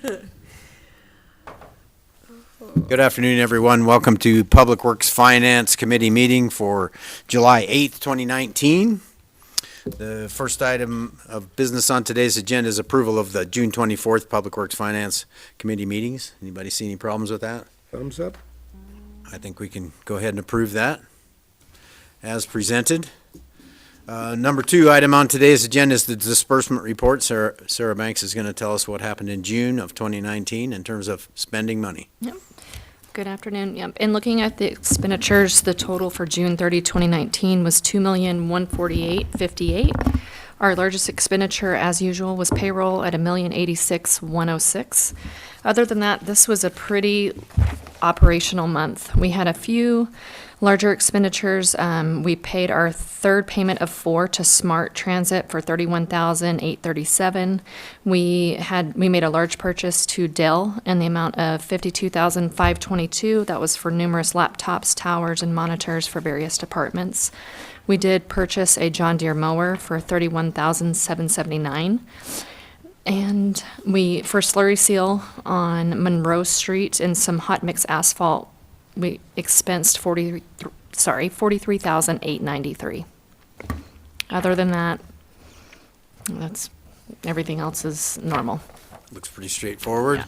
Good afternoon, everyone. Welcome to Public Works Finance Committee meeting for July 8th, 2019. The first item of business on today's agenda is approval of the June 24th Public Works Finance Committee meetings. Anybody see any problems with that? Thumbs up. I think we can go ahead and approve that as presented. Number 2 item on today's agenda is the Dispersement Report. Sarah Banks is going to tell us what happened in June of 2019 in terms of spending money. Yep. Good afternoon. Yep. In looking at the expenditures, the total for June 30, 2019 was $2,148,058. Our largest expenditure, as usual, was payroll at $1,086,106. Other than that, this was a pretty operational month. We had a few larger expenditures. We paid our third payment of 4 to Smart Transit for $31,837. We made a large purchase to Dell in the amount of $52,522. That was for numerous laptops, towers, and monitors for various departments. We did purchase a John Deere mower for $31,779. And for slurry seal on Monroe Street and some hot mix asphalt, we expensed $43,893. Other than that, everything else is normal. Looks pretty straightforward. Yeah.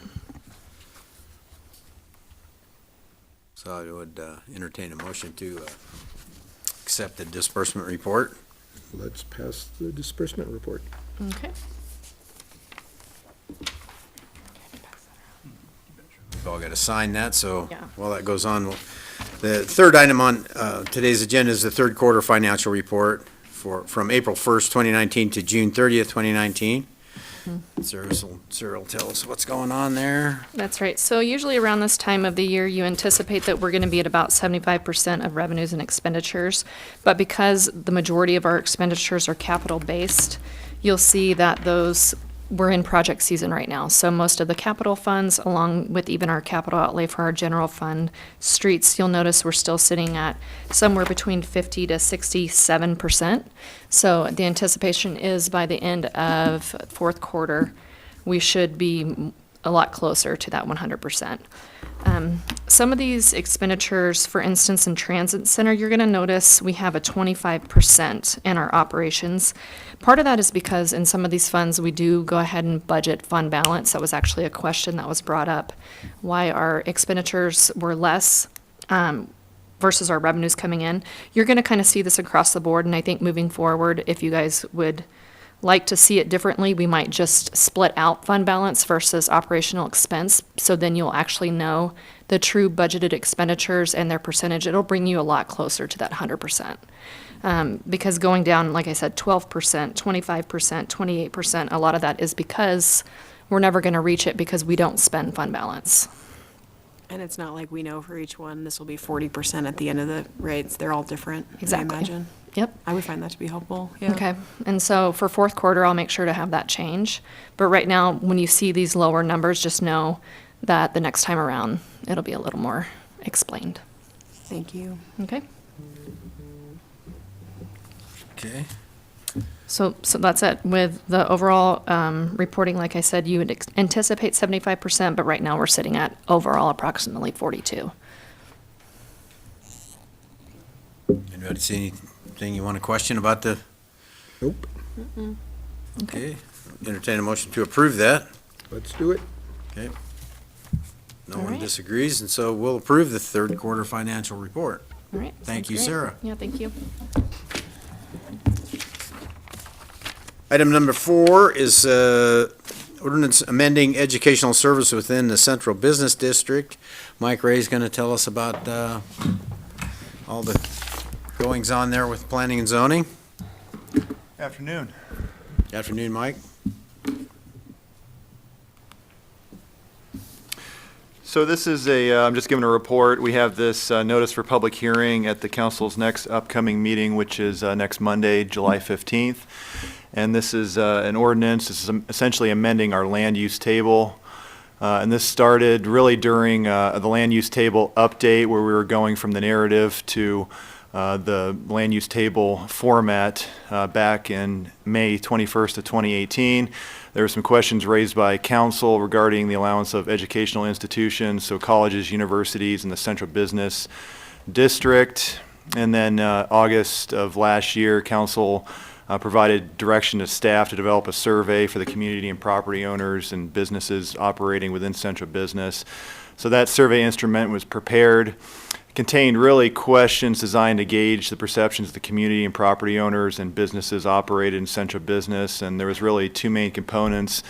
So I would entertain a motion to accept the disbursement report. Let's pass the disbursement report. Okay. We've all got to sign that, so Yeah. while that goes on, the third item on today's agenda is the third quarter financial report from April 1st, 2019 to June 30th, 2019. Sarah will tell us what's going on there. That's right. So usually around this time of the year, you anticipate that we're going to be at about 75% of revenues and expenditures. But because the majority of our expenditures are capital-based, you'll see that we're in project season right now. So most of the capital funds, along with even our capital outlay for our general fund, streets, you'll notice we're still sitting at somewhere between 50 to 67%. So the anticipation is by the end of fourth quarter, we should be a lot closer to that 100%. Some of these expenditures, for instance, in Transit Center, you're going to notice we have a 25% in our operations. Part of that is because in some of these funds, we do go ahead and budget fund balance. That was actually a question that was brought up, why our expenditures were less versus our revenues coming in. You're going to kind of see this across the board, and I think moving forward, if you guys would like to see it differently, we might just split out fund balance versus operational expense, so then you'll actually know the true budgeted expenditures and their percentage. It'll bring you a lot closer to that 100%. Because going down, like I said, 12%, 25%, 28%, a lot of that is because we're never going to reach it because we don't spend fund balance. And it's not like we know for each one, this will be 40% at the end of the rates. They're all different, Exactly. I imagine. Yep. I would find that to be helpful. Yeah. Okay, and so for fourth quarter, I'll make sure to have that change. But right now, when you see these lower numbers, just know that the next time around, it'll be a little more explained. Thank you. Okay? Okay. So that's it. With the overall reporting, like I said, you would anticipate 75%, but right now we're sitting at overall approximately 42. Anybody see anything you want to question about the? Nope. Okay. Entertain a motion to approve that. Let's do it. Okay. No All one right. disagrees, and so we'll approve the third quarter financial report. All right. Thank sounds you, great. Sarah. Yeah, thank you. Item number 4 is ordinance amending educational service within the Central Business District. Mike Ray's going to tell us about all the goings on there with planning and zoning. Afternoon. Afternoon, Mike. So this is I'm just giving a report. We have this notice for public hearing at the council's next upcoming meeting, which is next Monday, July 15th. And this is an ordinance. This is essentially amending our land use table. And this started really during the land use table update, where we were going from the narrative to the land use table format back in May 21st of 2018. There were some questions raised by council regarding the allowance of educational institutions, so colleges, universities, and the central business district. And then August of last year, council provided direction to staff to develop a survey for the community and property owners and businesses operating within central business. So that survey instrument was prepared. It contained really questions designed to gauge the perceptions of the community and property owners and businesses operated in central business. And there was really two main components: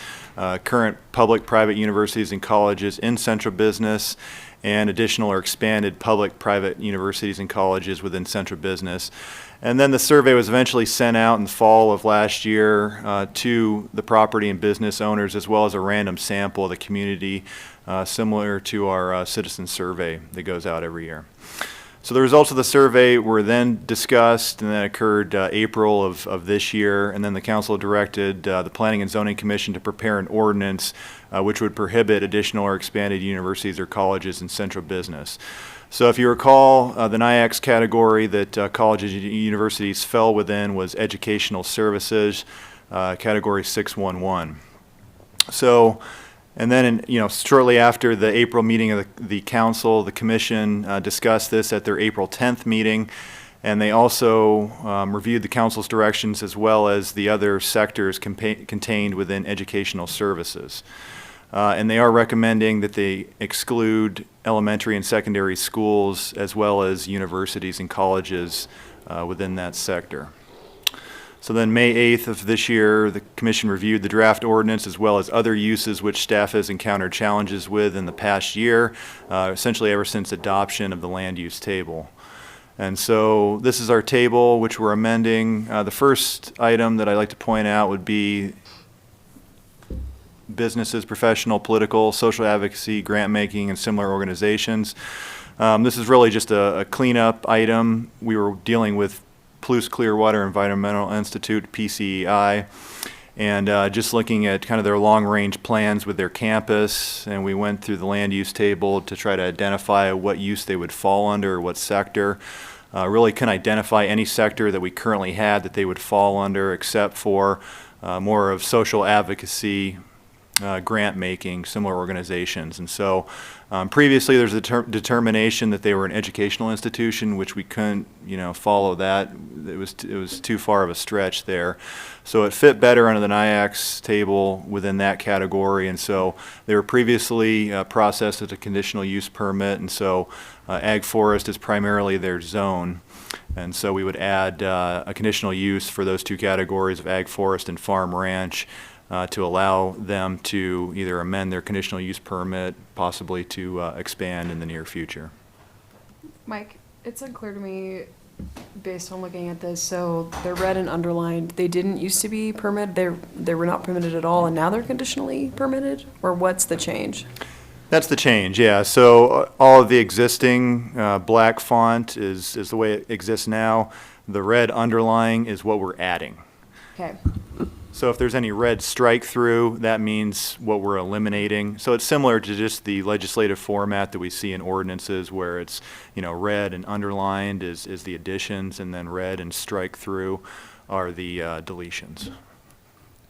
current public, private universities and colleges in central business, and additional or expanded public, private universities and colleges within central business. And then the survey was eventually sent out in the fall of last year to the property and business owners, as well as a random sample of the community, similar to our citizen survey that goes out every year. So the results of the survey were then discussed, and that occurred April of this year, and then the council directed the Planning and Zoning Commission to prepare an ordinance which would prohibit additional or expanded universities or colleges in central business. So if you recall, the NIAX category that colleges and universities fell within was educational services, category 611. So, and then shortly after the April meeting of the council, the commission discussed this at their April 10th meeting, and they also reviewed the council's directions as well as the other sectors contained within educational services. And they are recommending that they exclude elementary and secondary schools as well as universities and colleges within that sector. So then May 8th of this year, the commission reviewed the draft ordinance as well as other uses which staff has encountered challenges with in the past year, essentially ever since adoption of the land use table. And so this is our table which we're amending. The first item that I'd like to point out would be businesses, professional, political, social advocacy, grant making, and similar organizations. This is really just a cleanup item. We were dealing with Palouse Clearwater Environmental Institute, PCEI, and just looking at kind of their long-range plans with their campus, and we went through the land use table to try to identify what use they would fall under, or what sector. Really couldn't identify any sector that we currently had that they would fall under, except for more of social advocacy, grant making, similar organizations. And so previously there's a determination that they were an educational institution, which we couldn't follow that. It was too far of a stretch there. So it fit better under the NIAX table within that category, and so they were previously processed as a conditional use permit, and so ag forest is primarily their zone. And so we would add a conditional use for those two categories of ag forest and farm ranch, to allow them to either amend their conditional use permit, possibly to expand in the near future. Mike, it's unclear to me, based on looking at this, so they're red and underlined, they didn't used to be permitted, they were not permitted at all, and now they're conditionally permitted? Or what's the change? That's the change, yeah. So all of the existing black font is the way it exists now. The red underlying is what we're adding. Okay. So if there's any red strike through, that means what we're eliminating. So it's similar to just the legislative format that we see in ordinances, where it's, red and underlined is the additions, and then red and strike through are the deletions.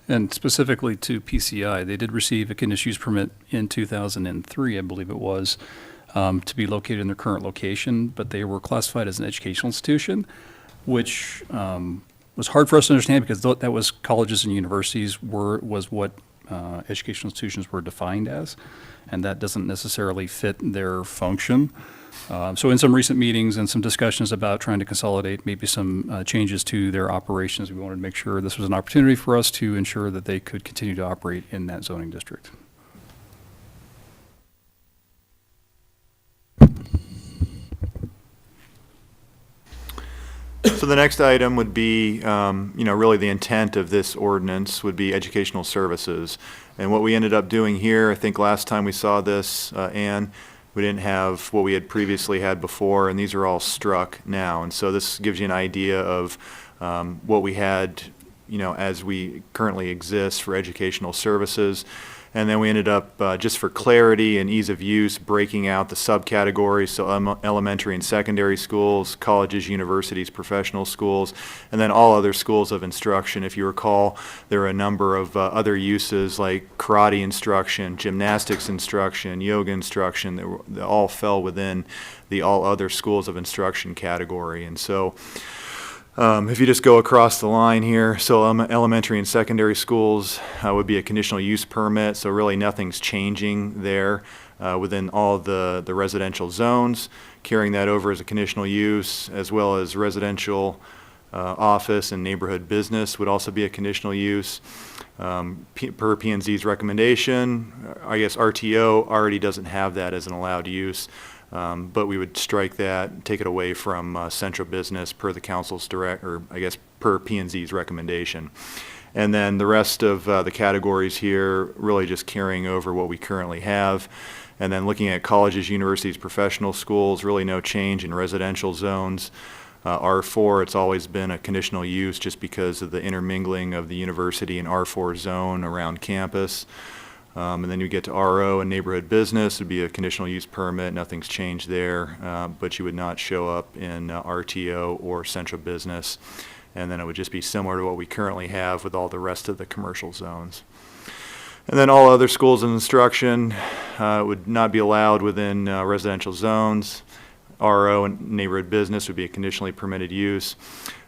And specifically to PCI, they did receive a conditional use permit in 2003, I believe it was, to be located in their current location, but they were classified as an educational institution, which was hard for us to understand because that was colleges and universities was what educational institutions were defined as, and that doesn't necessarily fit their function. So in some recent meetings and some discussions about trying to consolidate maybe some changes to their operations, we wanted to make sure this was an opportunity for us to ensure that they could continue to operate in that zoning district. So the next item would be, really the intent of this ordinance would be educational services. And what we ended up doing here, I think last time we saw this, Ann, we didn't have what we had previously had before, and these are all struck now. And so this gives you an idea of what we had, as we currently exist for educational services. And then we ended up, just for clarity and ease of use, breaking out the subcategories, so elementary and secondary schools, colleges, universities, professional schools, and then all other schools of instruction. If you recall, there are a number of other uses like karate instruction, gymnastics instruction, yoga instruction, that all fell within the all other schools of instruction category. And so if you just go across the line here, so elementary and secondary schools would be a conditional use permit, so really nothing's changing there within all the residential zones. Carrying that over as a conditional use, as well as residential office and neighborhood business would also be a conditional use. Per P&Z's recommendation, I guess RTO already doesn't have that as an allowed use. But we would strike that, take it away from central business per the council's per P&Z's recommendation. And then the rest of the categories here, really just carrying over what we currently have. And then looking at colleges, universities, professional schools, really no change in residential zones. R4, it's always been a conditional use just because of the intermingling of the university and R4 zone around campus. And then you get to RO and neighborhood business, would be a conditional use permit, nothing's changed there, but you would not show up in RTO or central business. And then it would just be similar to what we currently have with all the rest of the commercial zones. And then all other schools of instruction would not be allowed within residential zones. RO and neighborhood business would be a conditionally permitted use.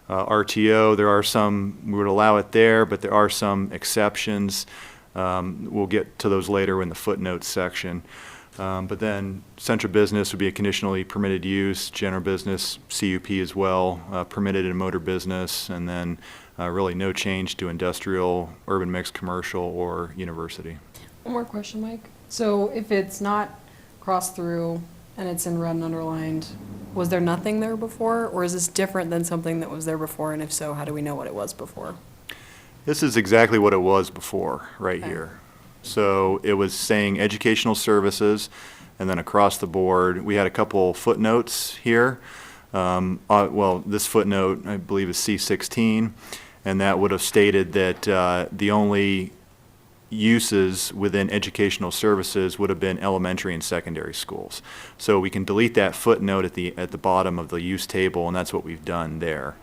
RTO, there are some, we would allow it there, but there are some exceptions. We'll get to those later in the footnotes section. But then central business would be a conditionally permitted use, general business, CUP as well, permitted in motor business, and then really no change to industrial, urban mixed commercial, or university. One more question, Mike. So if it's not crossed through and it's in red and underlined, was there nothing there before, or is this different than something that was there before? And if so, how do we know what it was before? This is exactly what it was before, right here. So it was saying educational services, and then across the board, we had a couple footnotes here. Well, this footnote, I believe, is C16, and that would have stated that the only uses within educational services would have been elementary and secondary schools. So we can delete that footnote at the bottom of the use table, and that's what we've done there.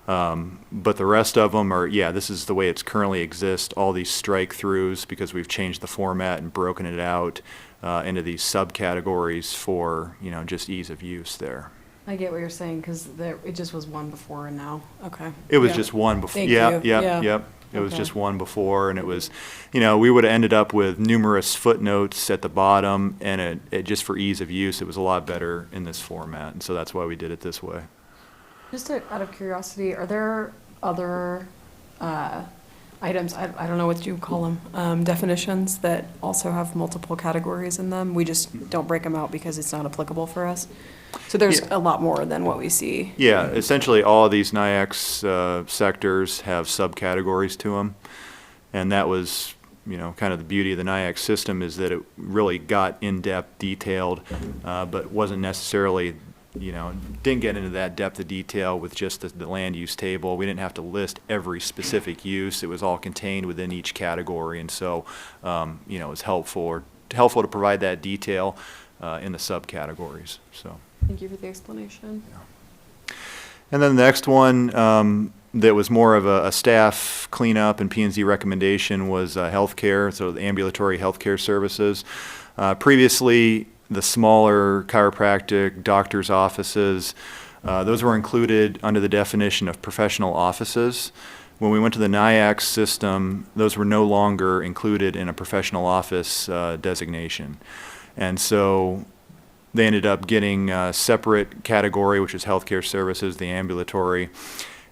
But the rest of them are, yeah, this is the way it's currently exists, all these strike-throughs, because we've changed the format and broken it out into these subcategories for, just ease of use there. I get what you're saying, because it just was one before and now, okay. It was Yeah. just one before. Thank Yep, you. yep, Yeah. yep. It was Okay. just one before, and it was, we would have ended up with numerous footnotes at the bottom, and it just for ease of use, it was a lot better in this format, and so that's why we did it this way. Just out of curiosity, are there other items, I don't know what you call them, definitions that also have multiple categories in them? We just don't break them out because it's not applicable for us? So there's Yeah. a lot more than what we see. Yeah, essentially all of these NIAX sectors have subcategories to them, and that was, kind of the beauty of the NIAX system is that it really got in-depth, detailed, but wasn't necessarily, didn't get into that depth of detail with just the land use table. We didn't have to list every specific use. It was all contained within each category, and so, it was helpful to provide that detail in the subcategories, so. Thank you for the explanation. And then the next one that was more of a staff cleanup and P&Z recommendation was healthcare, so the ambulatory healthcare services. Previously, the smaller chiropractic, doctor's offices, those were included under the definition of professional offices. When we went to the NIAX system, those were no longer included in a professional office designation. And so they ended up getting a separate category, which is healthcare services, the ambulatory.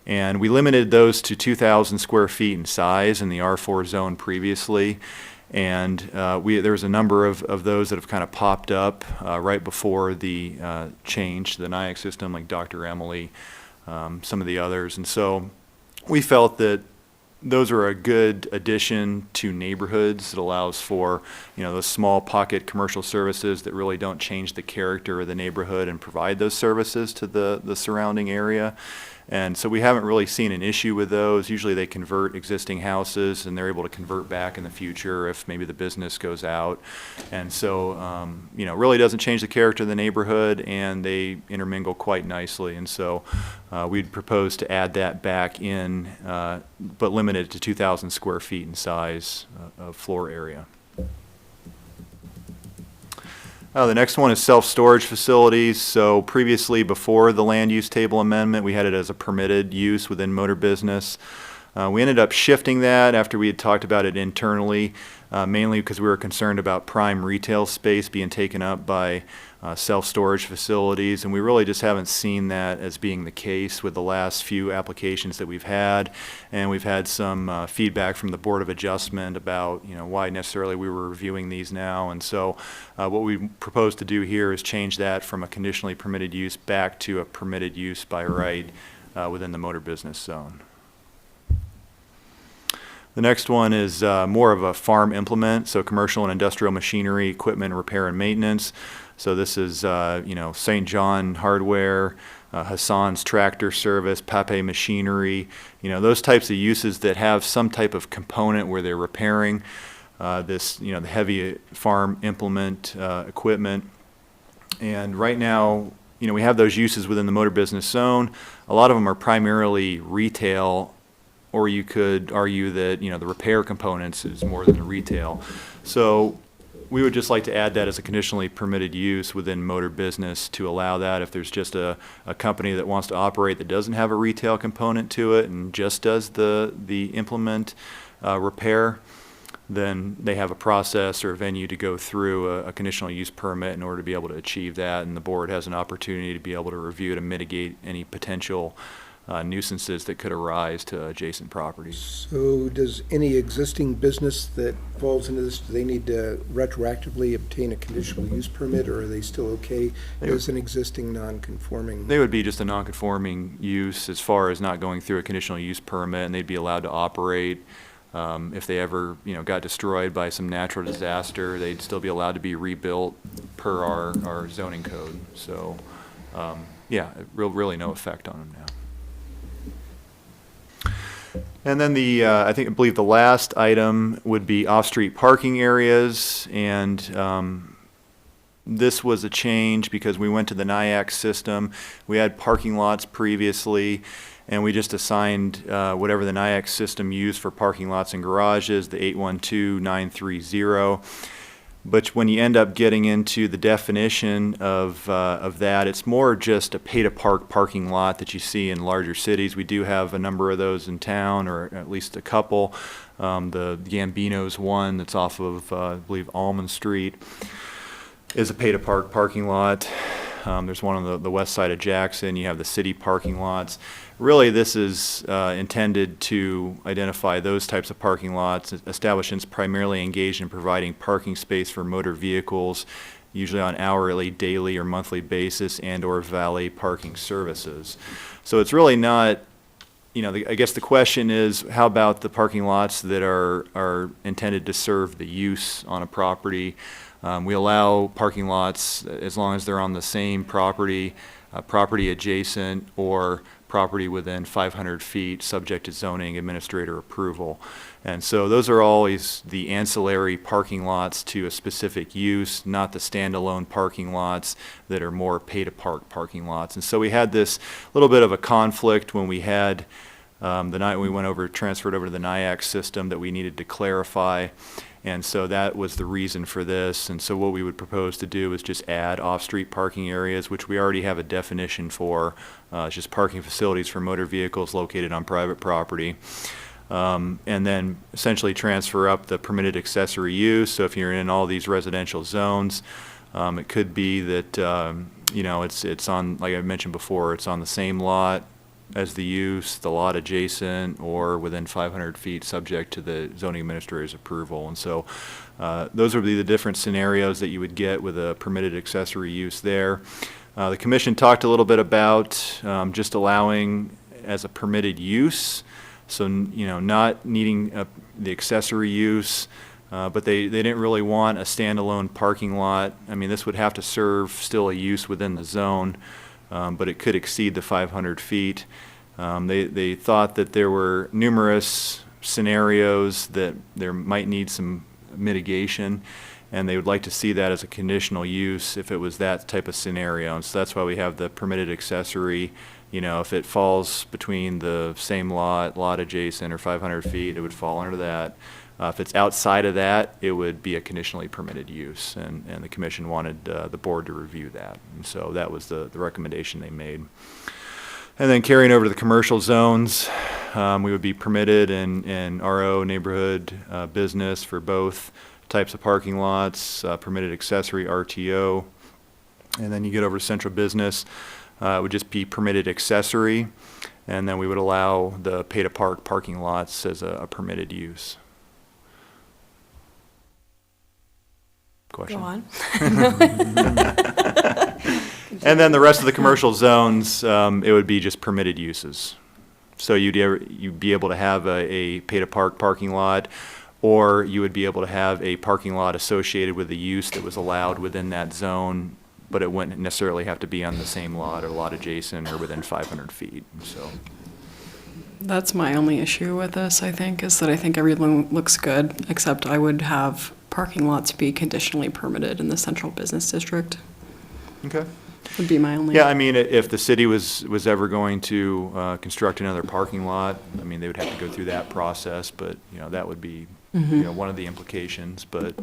And we limited those to 2,000 square feet in size in the R4 zone previously. And there was a number of those that have kind of popped up right before the change to the NIAX system, like Dr. Emily, some of the others. And so we felt that those are a good addition to neighborhoods. It allows for, those small pocket commercial services that really don't change the character of the neighborhood and provide those services to the surrounding area. And so we haven't really seen an issue with those. Usually they convert existing houses, and they're able to convert back in the future if maybe the business goes out. And so, you know, really doesn't change the character of the neighborhood, and they intermingle quite nicely. And so we'd propose to add that back in, but limited to 2,000 square feet in size of floor area. The next one is self-storage facilities. So previously, before the land use table amendment, we had it as a permitted use within motor business. We ended up shifting that after we had talked about it internally, mainly because we were concerned about prime retail space being taken up by self-storage facilities, and we really just haven't seen that as being the case with the last few applications that we've had. And we've had some feedback from the Board of Adjustment about, you know, why necessarily we were reviewing these now. And so what we propose to do here is change that from a conditionally permitted use back to a permitted use by right within the motor business zone. The next one is more of a farm implement, so commercial and industrial machinery, equipment, repair, and maintenance. So this is, you know, St. John Hardware, Hassan's Tractor Service, Pape Machinery, you know, those types of uses that have some type of component where they're repairing this, you know, the heavy farm implement equipment. And right now, you know, we have those uses within the motor business zone. A lot of them are primarily retail, or you could argue that, you know, the repair components is more than the retail. So we would just like to add that as a conditionally permitted use within motor business to allow that if there's just a company that wants to operate that doesn't have a retail component to it and just does the implement repair, then they have a process or a venue to go through a conditional use permit in order to be able to achieve that, and the board has an opportunity to be able to review to mitigate any potential nuisances that could arise to adjacent properties. So does any existing business that falls into this, do they need to retroactively obtain a conditional use permit, or are they still okay as an existing non-conforming? They would be just a non-conforming use as far as not going through a conditional use permit, and they'd be allowed to operate. If they ever, you know, got destroyed by some natural disaster, they'd still be allowed to be rebuilt per our zoning code. So, yeah, really no effect on them now. And then I believe the last item would be off-street parking areas, and this was a change because we went to the NIAC system. We had parking lots previously, and we just assigned whatever the NIAC system used for parking lots and garages, the 812930. But when you end up getting into the definition of that, it's more just a pay-to-park parking lot that you see in larger cities. We do have a number of those in town, or at least a couple. The Gambino's one that's off of, I believe, Elm Street is a pay-to-park parking lot. There's one on the west side of Jackson. You have the city parking lots. Really, this is intended to identify those types of parking lots, establishments primarily engaged in providing parking space for motor vehicles, usually on hourly, daily, or monthly basis, and/or valet parking services. So it's really not, you know, I guess the question is, how about the parking lots that are intended to serve the use on a property? We allow parking lots as long as they're on the same property, property adjacent, or property within 500 feet, subject to zoning administrator approval. And so those are always the ancillary parking lots to a specific use, not the standalone parking lots that are more pay-to-park parking lots. And so we had this little bit of a conflict when we had the night we transferred over to the NIAC system that we needed to clarify. And so that was the reason for this. And so what we would propose to do is just add off-street parking areas, which we already have a definition for. It's just parking facilities for motor vehicles located on private property. And then essentially transfer up the permitted accessory use. So if you're in all these residential zones, it could be that, you know, it's on, like I mentioned before, it's on the same lot as the use, the lot adjacent, or within 500 feet, subject to the zoning administrator's approval. And so those would be the different scenarios that you would get with a permitted accessory use there. The commission talked a little bit about just allowing as a permitted use, so, you know, not needing the accessory use, but they didn't really want a standalone parking lot. I mean, this would have to serve still a use within the zone, but it could exceed the 500 feet. They thought that there were numerous scenarios that there might need some mitigation, and they would like to see that as a conditional use if it was that type of scenario. And so that's why we have the permitted accessory. You know, if it falls between the same lot adjacent, or 500 feet, it would fall under that. If it's outside of that, it would be a conditionally permitted use, and the commission wanted the board to review that. And so that was the recommendation they made. And then carrying over to the commercial zones, we would be permitted in RO, neighborhood business for both types of parking lots, permitted accessory, RTO. And then you get over to central business, it would just be permitted accessory, and then we would allow the pay-to-park parking lots as a permitted use. Question? Go on. And then the rest of the commercial zones, it would be just permitted uses. So you'd be able to have a pay-to-park parking lot, or you would be able to have a parking lot associated with the use that was allowed within that zone, but it wouldn't necessarily have to be on the same lot or lot adjacent or within 500 feet, so. That's my only issue with this, I think, is that I think everything looks good, except I would have parking lots be conditionally permitted in the central business district. Okay. Would be my only. Yeah, I mean, if the city was ever going to construct another parking lot, I mean, they would have to go through that process, but, you know, that would be, you know, one of the implications, but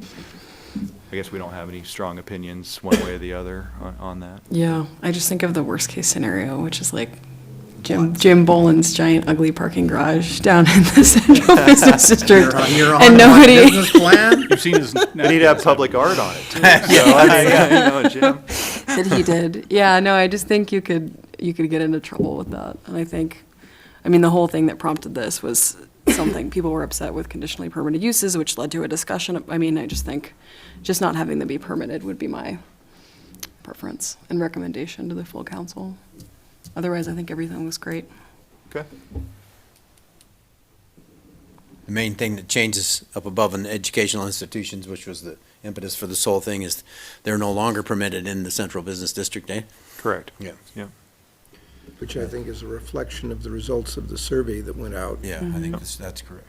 I guess we don't have any strong opinions one way or the other on that. Yeah, I just think of the worst case scenario, which is like Jim Boland's giant ugly parking garage down in the central business district. You're on and my nobody. business plan? You've seen his. They need to have public art on it, too. So, I mean, yeah, you know, Jim. That he did. Yeah, no, I just think you could get into trouble with that. And I think, I mean, the whole thing that prompted this was something people were upset with conditionally permitted uses, which led to a discussion. I mean, I just think just not having them be permitted would be my preference and recommendation to the full council. Otherwise, I think everything was great. Okay. The main thing that changes up above in the educational institutions, which was the impetus for this whole thing, is they're no longer permitted in the central business district, eh? Correct. Yeah. Yeah. Which I think is a reflection of the results of the survey that went out. Yeah, I think that's correct.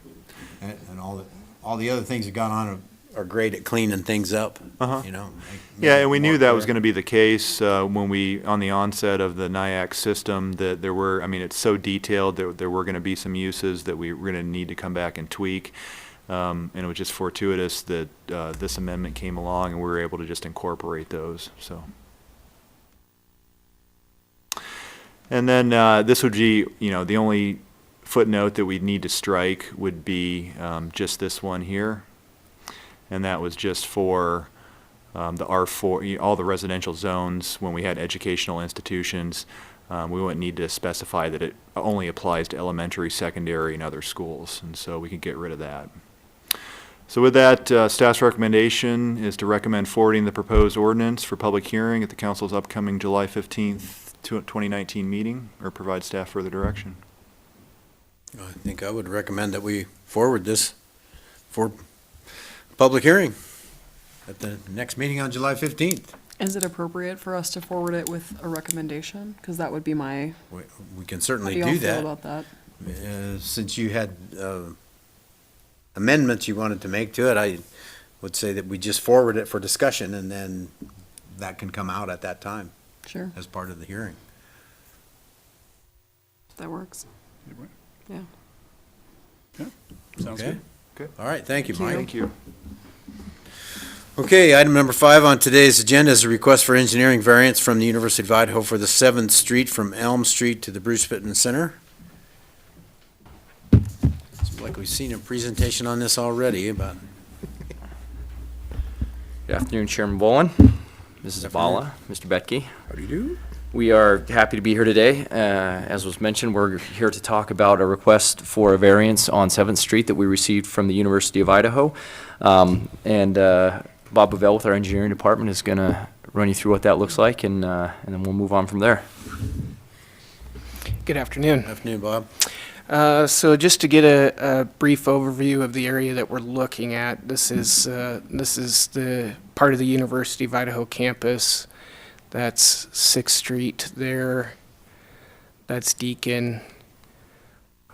And all the other things that got on are great at cleaning things up, you know. Yeah, and we knew that was going to be the case when we, on the onset of the NIAC system, that there were, I mean, it's so detailed that there were going to be some uses that we were going to need to come back and tweak. And it was just fortuitous that this amendment came along and we were able to just incorporate those, so. And then this would be, you know, the only footnote that we'd need to strike would be just this one here. And that was just for the R4, all the residential zones, when we had educational institutions, we wouldn't need to specify that it only applies to elementary, secondary, and other schools. And so we could get rid of that. So with that, staff's recommendation is to recommend forwarding the proposed ordinance for public hearing at the council's upcoming July 15th, 2019 meeting, or provide staff further direction. I think I would recommend that we forward this for public hearing at the next meeting on July 15th. Is it appropriate for us to forward it with a recommendation? Because that would be my. We can How certainly do y'all do feel that. about that? Since you had amendments you wanted to make to it, I would say that we just forward it for discussion, and then that can come out at that time Sure, as part of the hearing. if that works. Yeah. Sounds Okay. good. All right, thank you, Mike. Thank you. Okay, item number 5 on today's agenda is a request for engineering variance from the University of Idaho for the 7th Street from Elm Street to the Pittman Center. Seems like we've seen a presentation on this already, but Good afternoon, Chairman Boland, Mrs. Bala, Mr. Betke. how do you do? We are happy to be here today. As was mentioned, we're here to talk about a request for a variance on 7th Street that we received from the University of Idaho. And Bob Bovell with our engineering department is going to run you through what that looks like, and then we'll move on from there. Good afternoon. Afternoon, Bob. So just to get a brief overview of the area that we're looking at, this is the part of the University of Idaho campus. That's 6th Street there. That's Deacon.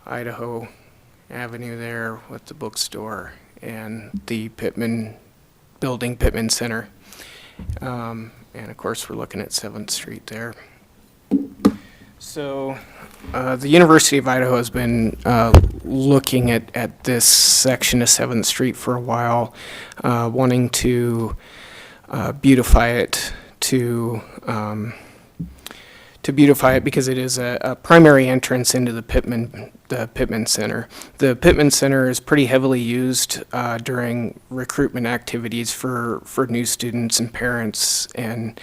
Idaho Avenue there with the bookstore and the Pittman building, Pittman Center. And of course, we're looking at 7th Street there. So the University of Idaho has been looking at this section of 7th Street for a while, wanting to beautify it, to beautify it because it is a primary entrance into the Pittman Center. The Pittman Center is pretty heavily used during recruitment activities for new students and parents and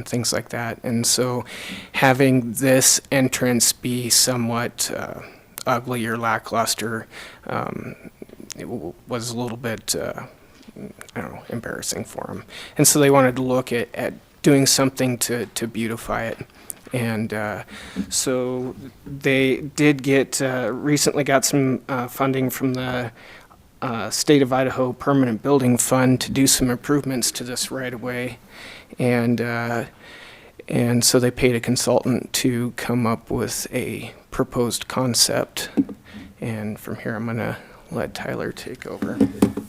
things like that. And so having this entrance be somewhat ugly or lackluster was a little bit, I don't know, embarrassing for them. And so they wanted to look at doing something to beautify it. And so they did get, recently got some funding from the State of Idaho Permanent Building Fund to do some improvements to this right-of-way. And so they paid a consultant to come up with a proposed concept. And from here, I'm going to let Tyler take over.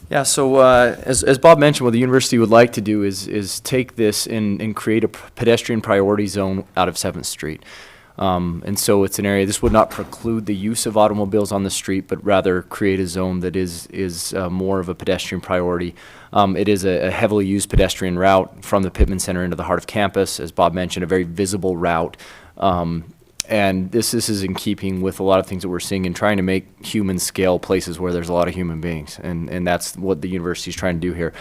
Yeah, so as Bob mentioned, what the university would like to do is take this and create a pedestrian priority zone out of 7th Street. And so it's an area, this would not preclude the use of automobiles on the street, but rather create a zone that is more of a pedestrian priority. It is a heavily used pedestrian route from the Pittman Center into the heart of campus. As Bob mentioned, a very visible route. And this is in keeping with a lot of things that we're seeing in trying to make human scale places where there's a lot of human beings. And that's what the university is trying to do here.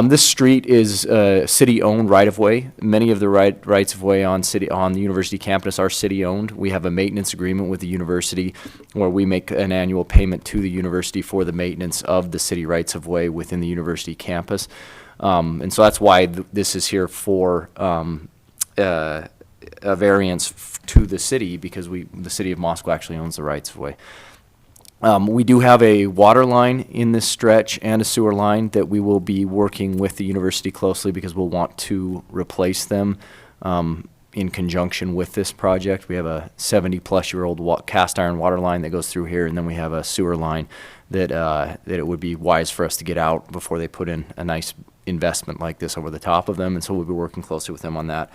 This street is city-owned right-of-way. Many of the rights-of-way on the university campus are city-owned. We have a maintenance agreement with the university where we make an annual payment to the university for the maintenance of the city rights-of-way within the university campus. And so that's why this is here for a variance to the city, because the city of Moscow actually owns the rights-of-way. We do have a water line in this stretch and a sewer line that we will be working with the university closely because we'll want to replace them in conjunction with this project. We have a 70-plus-year-old cast iron water line that goes through here, and then we have a sewer line that it would be wise for us to get out before they put in a nice investment like this over the top of them, and so we'll be working closely with them on that.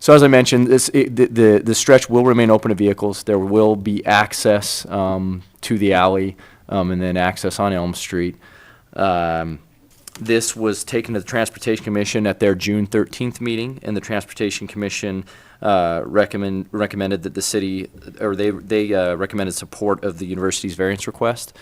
So as I mentioned, the stretch will remain open to vehicles. There will be access to the alley and then access on Elm Street. This was taken to the Transportation Commission at their June 13th meeting, and the Transportation Commission recommended that the city, or they recommended support of the university's variance request.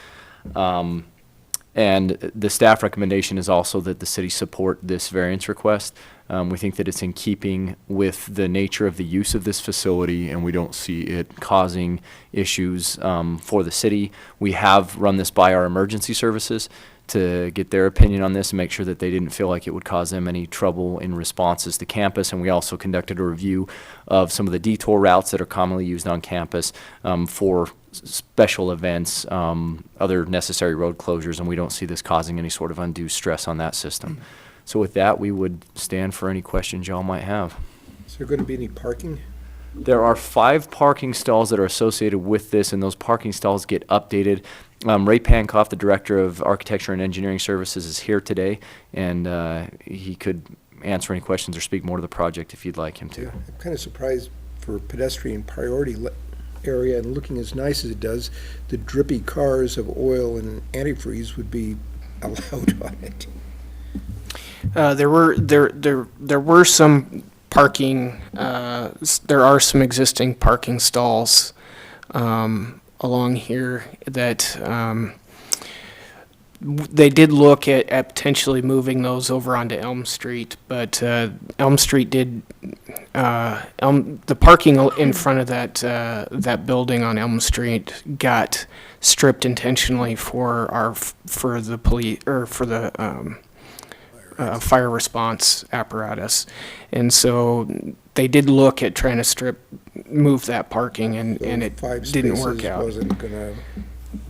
And the staff recommendation is also that the city support this variance request. We think that it's in keeping with the nature of the use of this facility, and we don't see it causing issues for the city. We have run this by our emergency services to get their opinion on this and make sure that they didn't feel like it would cause them any trouble in responses to campus. And we also conducted a review of some of the detour routes that are commonly used on campus for special events, other necessary road closures, and we don't see this causing any sort of undue stress on that system. So with that, we would stand for any questions y'all might have. Is there going to be any parking? There are 5 parking stalls that are associated with this, and those parking stalls get updated. Ray Pankoff, the Director of Architecture and Engineering Services, is here today, and he could answer any questions or speak more to the project if you'd like him to. Yeah, I'm kind of surprised for pedestrian priority area and looking as nice as it does, the drippy cars of oil and antifreeze would be allowed on it. There were some parking. There are some existing parking stalls along here that they did look at potentially moving those over onto Elm Street, but Elm Street did the parking in front of that building on Elm Street got stripped intentionally for the police or for the fire response apparatus, and so they did look at trying to move that parking, and it didn't work out. Wasn't gonna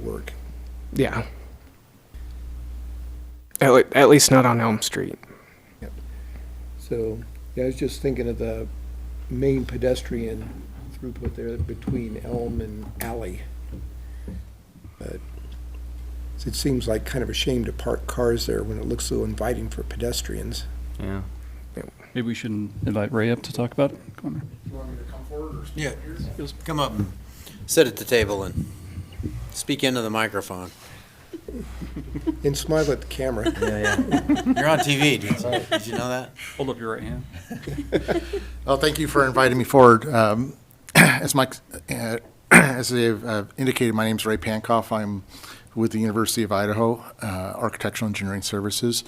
work. Yeah. At least not on Elm Street. Yep. So, yeah, I was just thinking of the main pedestrian throughput there between Elm and Alley. But it seems like kind of a shame to park cars there when it looks so inviting for pedestrians. Yeah. Maybe we should invite Ray up to talk about it. Come on. Yeah, come up and sit at the table and speak into the microphone. And smile at the camera. You're on TV, did you know that? Hold up your right hand. Well, thank you for inviting me forward. As Mike, as they've indicated, my name's Ray Pankoff. I'm with the University of Idaho, Architectural Engineering Services.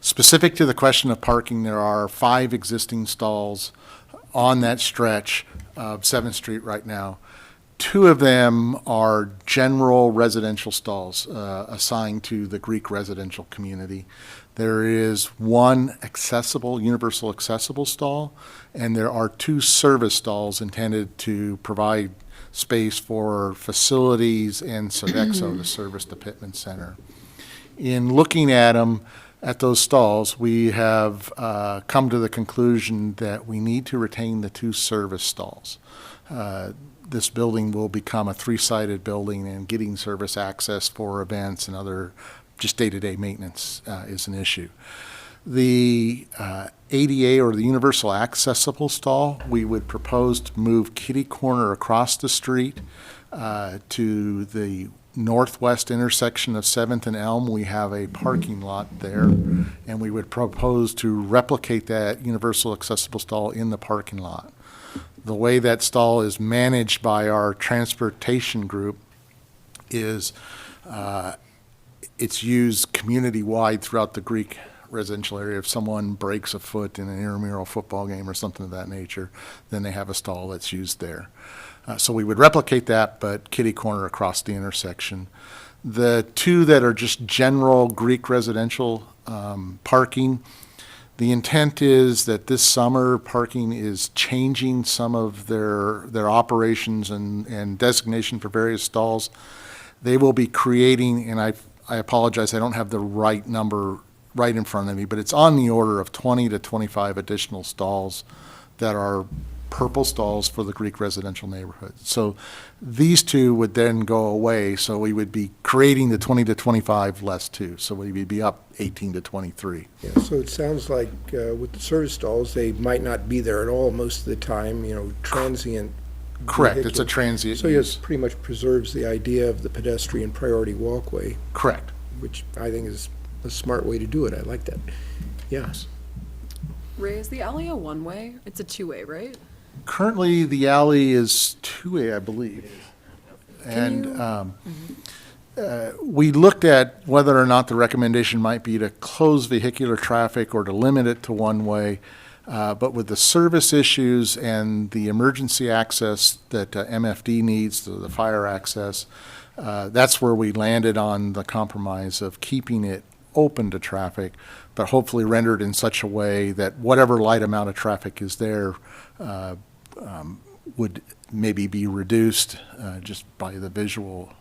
Specific to the question of parking, there are 5 existing stalls on that stretch of 7th Street right now. 2 of them are general residential stalls assigned to the Greek residential community. There is 1 accessible, universal accessible stall, and there are 2 service stalls intended to provide space for facilities and Sodexo to service the Pittman Center. In looking at them, at those stalls, we have come to the conclusion that we need to retain the 2 service stalls. This building will become a 3-sided building, and getting service access for events and other just day-to-day maintenance is an issue. The ADA, or the universal accessible stall, we would propose to move kitty corner across the street to the northwest intersection of 7th and Elm. We have a parking lot there, and we would propose to replicate that universal accessible stall in the parking lot. The way that stall is managed by our transportation group is it's used community-wide throughout the Greek residential area. If someone breaks a foot in an intramural football game or something of that nature, then they have a stall that's used there. So we would replicate that, but kitty corner across the intersection. The 2 that are just general Greek residential parking, the intent is that this summer, parking is changing some of their operations and designation for various stalls. They will be creating, and I apologize, I don't have the right number right in front of me, but it's on the order of 20 to 25 additional stalls that are purple stalls for the Greek residential neighborhood. So these 2 would then go away, so we would be creating the 20 to 25 less 2, so we would be up 18 to 23. Yeah, so it sounds like with the service stalls, they might not be there at all most of the time, transient. Correct, it's a vehicular. transient So use. it pretty much preserves the idea of the pedestrian priority walkway, Correct. which I think is a smart way to do it. I like that. Yes. Ray, is the alley a one-way? It's a two-way, right? Currently, the alley is 2A, I believe. Can And you- we looked at whether or not the recommendation might be to close vehicular traffic or to limit it to one-way. But with the service issues and the emergency access that MFD needs, the fire access, that's where we landed on the compromise of keeping it open to traffic, but hopefully rendered in such a way that whatever light amount of traffic is there would maybe be reduced just by the visual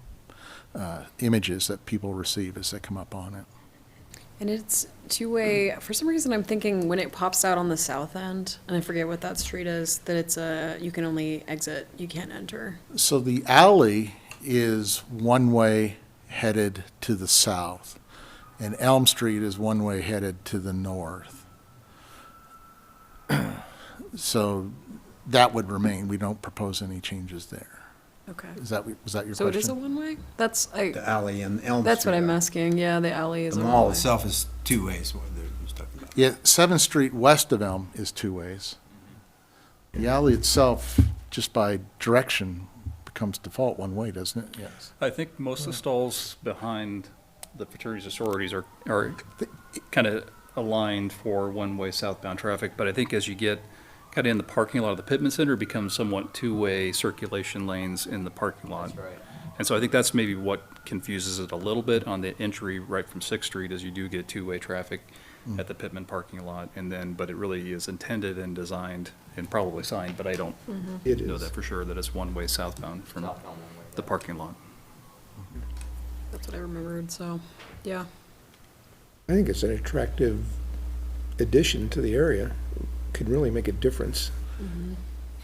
images that people receive as they come up on it. And it's two-way. For some reason, I'm thinking when it pops out on the south end, and I forget what that street is, that it's you can only exit, you can't enter. So the alley is one-way headed to the south, and Elm Street is one-way headed to the north. So that would remain. We don't propose any changes there. Okay. Was that your question? So it is a one-way? That's, The alley and Elm Street. that's what I'm asking. Yeah, the alley is The a mall one-way. itself is 2 ways, what they're talking about. Yeah, 7th Street west of Elm is 2 ways. The alley itself, just by direction, becomes default 1 way, doesn't it? Yes. I think most of the stalls behind the fraternities and sororities are kind of aligned for one-way southbound traffic, but I think as you get kind of in the parking lot of the Pittman Center, it becomes somewhat two-way circulation lanes in the parking lot. That's right. And so I think that's maybe what confuses it a little bit on the entry right from 6th Street, as you do get two-way traffic at the Pittman parking lot, and then, but it really is intended and designed and probably signed, but I don't It know is. that for sure, that it's one-way southbound from Southbound one-way. the parking lot. That's what I remembered, so, yeah. I think it's an attractive addition to the area. Could really make a difference.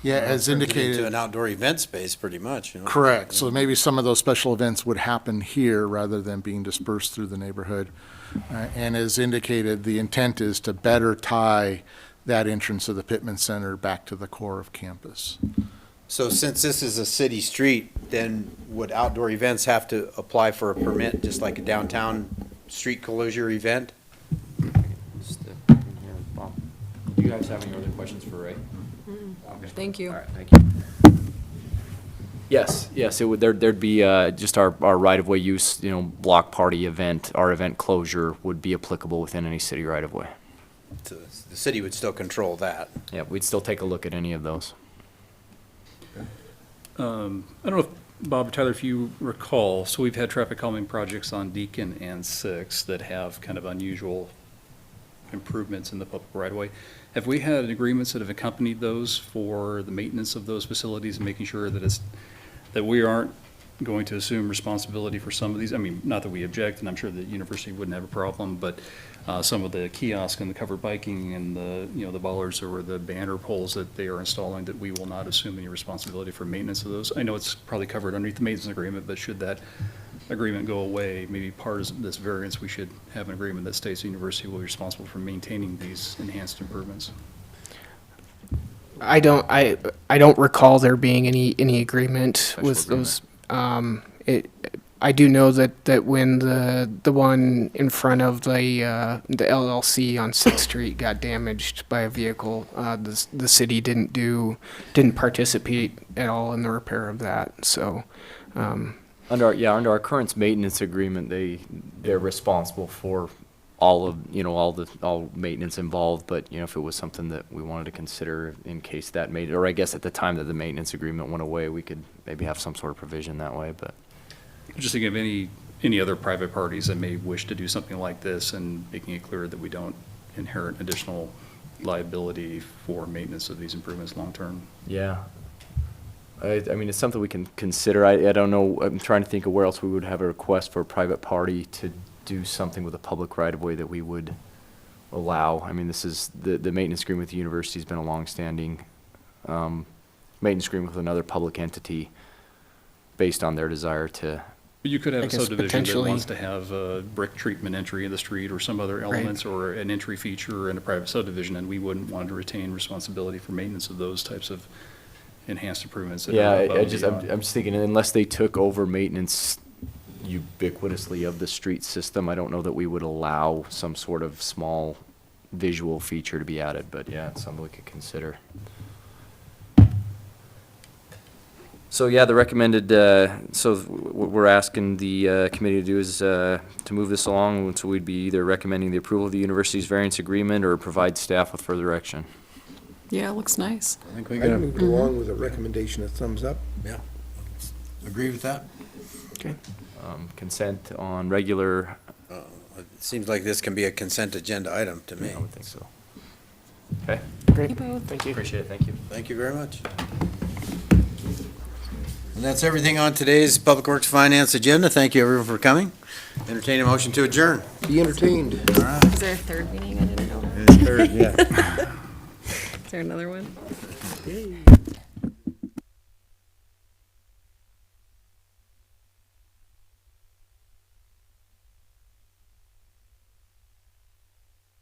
Yeah, as Turned it into indicated, an outdoor event space, pretty much, you know? correct. So maybe some of those special events would happen here rather than being dispersed through the neighborhood. And as indicated, the intent is to better tie that entrance of the Pittman Center back to the core of campus. So since this is a city street, then would outdoor events have to apply for a permit, just like a downtown street closure event? Do you guys have any other questions for Ray? Okay. Thank you. All right, thank you. Yes, it would, there'd be, just our right-of-way use, block party event, our event closure would be applicable within any city right-of-way. So the city would still control that. Yeah, we'd still take a look at any of those. I don't know if, Bob or Tyler, if you recall, so we've had traffic calming projects on Deacon and Six that have kind of unusual improvements in the public right-of-way. Have we had agreements that have accompanied those for the maintenance of those facilities and making sure that that we aren't going to assume responsibility for some of these? I mean, not that we object, and I'm sure the university wouldn't have a problem, but some of the kiosk and the covered biking and the bollards or the banner poles that they are installing, that we will not assume any responsibility for maintenance of those. I know it's probably covered underneath the maintenance agreement, but should that agreement go away, maybe part of this variance, we should have an agreement that states the university will be responsible for maintaining these enhanced improvements. I don't recall there being any agreement with those. I do know that when the one in front of the LLC on 6th Street got damaged by a vehicle, the city didn't participate at all in the repair of that. So, Under our current maintenance agreement, they're responsible for all maintenance involved, but, if it was something that we wanted to consider in case that or I guess at the time that the maintenance agreement went away, we could maybe have some sort of provision that way, but. Just thinking of any other private parties that may wish to do something like this and making it clear that we don't inherit additional liability for maintenance of these improvements long-term. Yeah. I mean, it's something we can consider. I don't know, I'm trying to think of where else we would have a request for a private party to do something with a public right-of-way that we would allow. I mean, this is, the maintenance agreement with the university has been a long-standing maintenance agreement with another public entity based on their desire to. But you could have I a guess subdivision that potentially- wants to have a brick treatment entry in the street or some other elements or an entry feature in a private subdivision, and we wouldn't want to retain responsibility for maintenance of those types of enhanced improvements. That Yeah, are above I'm and beyond. just thinking, unless they took over maintenance ubiquitously of the street system, I don't know that we would allow some sort of small visual feature to be added, but yeah, it's something we could consider. So yeah, the recommended, so what we're asking the committee to do is to move this along, so we'd be either recommending the approval of the university's variance agreement or provide staff with further action. Yeah, it looks nice. I think we I'd gotta move along with a recommendation of thumbs up. agree with that. Okay. Consent on regular, It seems like this can be a consent agenda item to me. I would think so. Okay, Great. Thank you. appreciate it, thank you. Thank you very much. And that's everything on today's Public Works Finance agenda. Thank you, everyone, for coming. Entertain a motion to adjourn. Be entertained. Is there a third meeting? I didn't know. Third, yeah. Is there another one?